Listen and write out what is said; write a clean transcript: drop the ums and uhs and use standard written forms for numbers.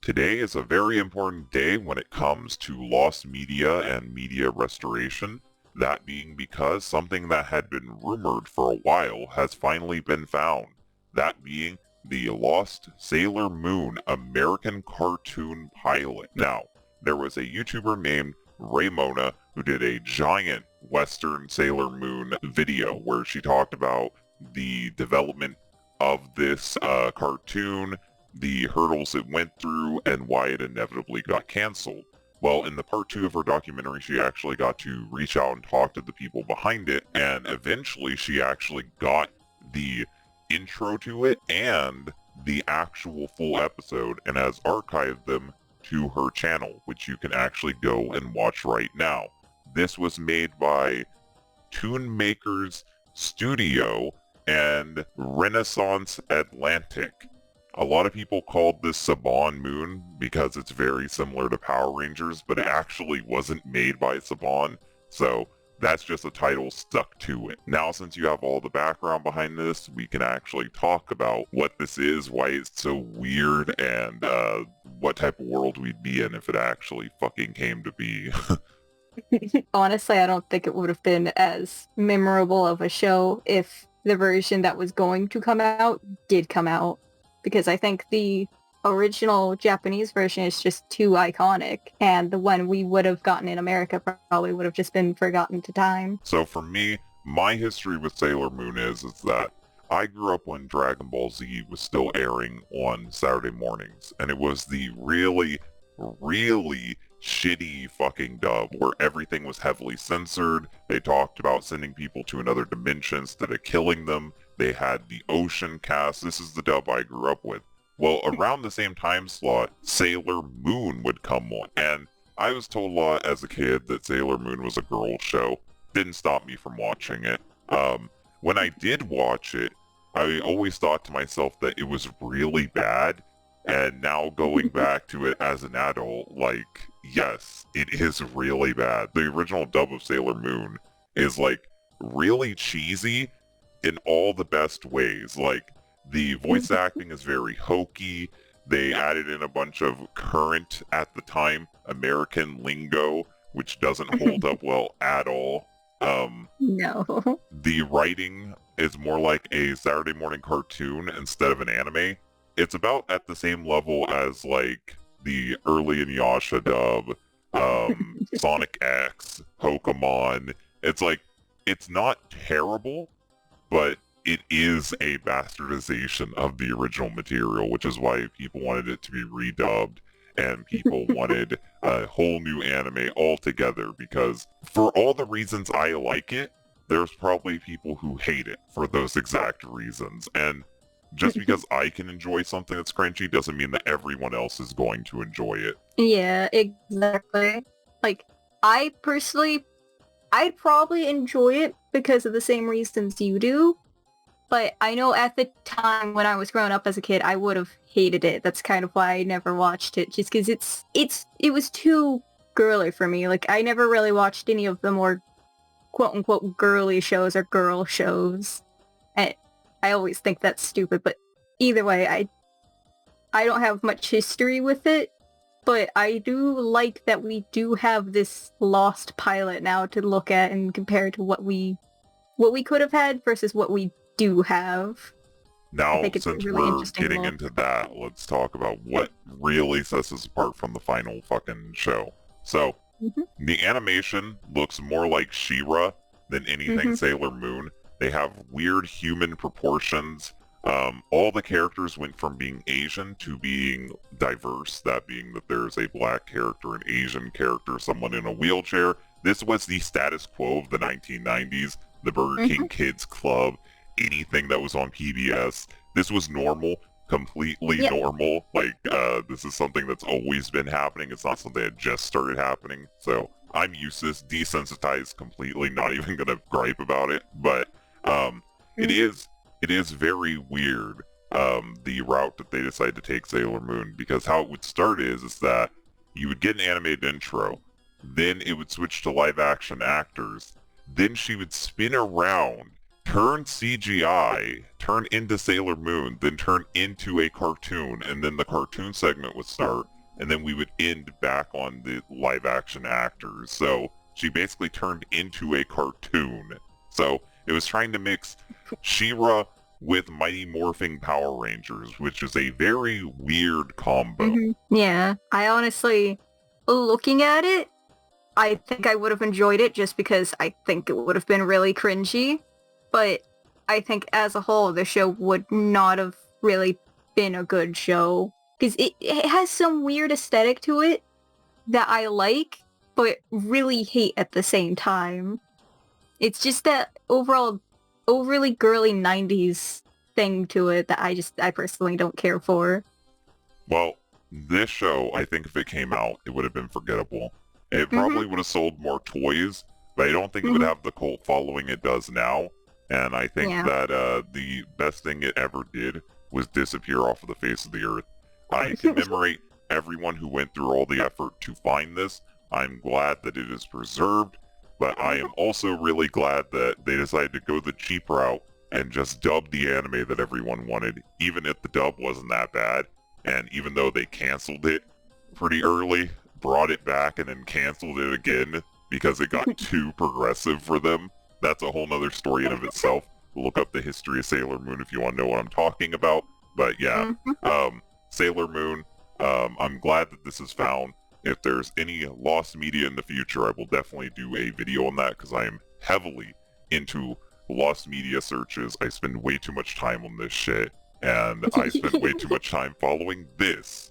Today is a very important day when it comes to lost media and media restoration. That being because something that had been rumored for a while has finally been found. That being the lost Sailor Moon American cartoon pilot. Now, there was a YouTuber named Raymona who did a giant Western Sailor Moon video where she talked about the development of this cartoon, the hurdles it went through, and why it inevitably got canceled. Well, in the part 2 of her documentary, she actually got to reach out and talk to the people behind it, and eventually she actually got the intro to it and the actual full episode and has archived them to her channel, which you can actually go and watch right now. This was made by Toon Makers Studio and Renaissance Atlantic. A lot of people called this Saban Moon because it's very similar to Power Rangers, but it actually wasn't made by Saban, so that's just a title stuck to it. Now, since you have all the background behind this, we can actually talk about what this is, why it's so weird, and what type of world we'd be in if it actually fucking came to be. Honestly, I don't think it would have been as memorable of a show if the version that was going to come out did come out. Because I think the original Japanese version is just too iconic, and the one we would have gotten in America probably would have just been forgotten to time. So for me, my history with Sailor Moon is that I grew up when Dragon Ball Z was still airing on Saturday mornings, and it was the really, really shitty fucking dub where everything was heavily censored. They talked about sending people to another dimension instead of killing them. They had the Ocean cast. This is the dub I grew up with. Well, around the same time slot, Sailor Moon would come on, and I was told a lot as a kid that Sailor Moon was a girl show. Didn't stop me from watching it. When I did watch it, I always thought to myself that it was really bad, and now going back to it as an adult, like, yes, it is really bad. The original dub of Sailor Moon is, like, really cheesy in all the best ways. Like, the voice acting is very hokey. They added in a bunch of current, at the time, American lingo, which doesn't hold up well at all. No. The writing is more like a Saturday morning cartoon instead of an anime. It's about at the same level as, like, the early Inuyasha dub, Sonic X, Pokemon. It's like, it's not terrible, but it is a bastardization of the original material, which is why people wanted it to be redubbed and people wanted a whole new anime altogether, because for all the reasons I like it, there's probably people who hate it for those exact reasons. And just because I can enjoy something that's cringy doesn't mean that everyone else is going to enjoy it. Yeah, exactly. Like, I personally, I'd probably enjoy it because of the same reasons you do, but I know at the time when I was growing up as a kid, I would have hated it. That's kind of why I never watched it, just because it was too girly for me. Like, I never really watched any of the more quote-unquote girly shows or girl shows. And I always think that's stupid, but either way, I don't have much history with it, but I do like that we do have this lost pilot now to look at and compare to what we could have had versus what we do have. Now, It's since really we're interesting getting look. into that, let's talk about what really sets us apart from the final fucking show. So, the animation looks more like She-Ra than anything Sailor Moon. They have weird human proportions. All the characters went from being Asian to being diverse, that being that there's a black character, an Asian character, someone in a wheelchair. This was the status quo of the 1990s, the Burger King Kids Club, anything that was on PBS. This was normal, completely normal. Like, this is something that's always been happening. It's not something that just started happening. So I'm used to this, desensitized completely, not even gonna gripe about it. But it is very weird, the route that they decided to take Sailor Moon, because how it would start is that you would get an animated intro, then it would switch to live action actors, then she would spin around, turn CGI, turn into Sailor Moon, then turn into a cartoon, and then the cartoon segment would start, and then we would end back on the live action actors. So she basically turned into a cartoon. So it was trying to mix She-Ra with Mighty Morphing Power Rangers, which is a very weird combo. Yeah, I honestly, looking at it, I think I would have enjoyed it just because I think it would have been really cringy. But I think as a whole, the show would not have really been a good show. Because it has some weird aesthetic to it that I like, but really hate at the same time. It's just that overall overly girly 90s thing to it that I personally don't care for. Well, this show, I think if it came out, it would have been forgettable. It probably would have sold more toys, but I don't think it would have the cult following it does now. And I think that the best thing it ever did was disappear off of the face of the earth. I commemorate everyone who went through all the effort to find this. I'm glad that it is preserved, but I am also really glad that they decided to go the cheap route and just dub the anime that everyone wanted, even if the dub wasn't that bad. And even though they canceled it pretty early, brought it back and then canceled it again because it got too progressive for them. That's a whole nother story in of itself. Look up the history of Sailor Moon if you want to know what I'm talking about. But yeah, Sailor Moon, I'm glad that this is found. If there's any lost media in the future, I will definitely do a video on that because I am heavily into lost media searches. I spend way too much time on this shit, and I spend way too much time following this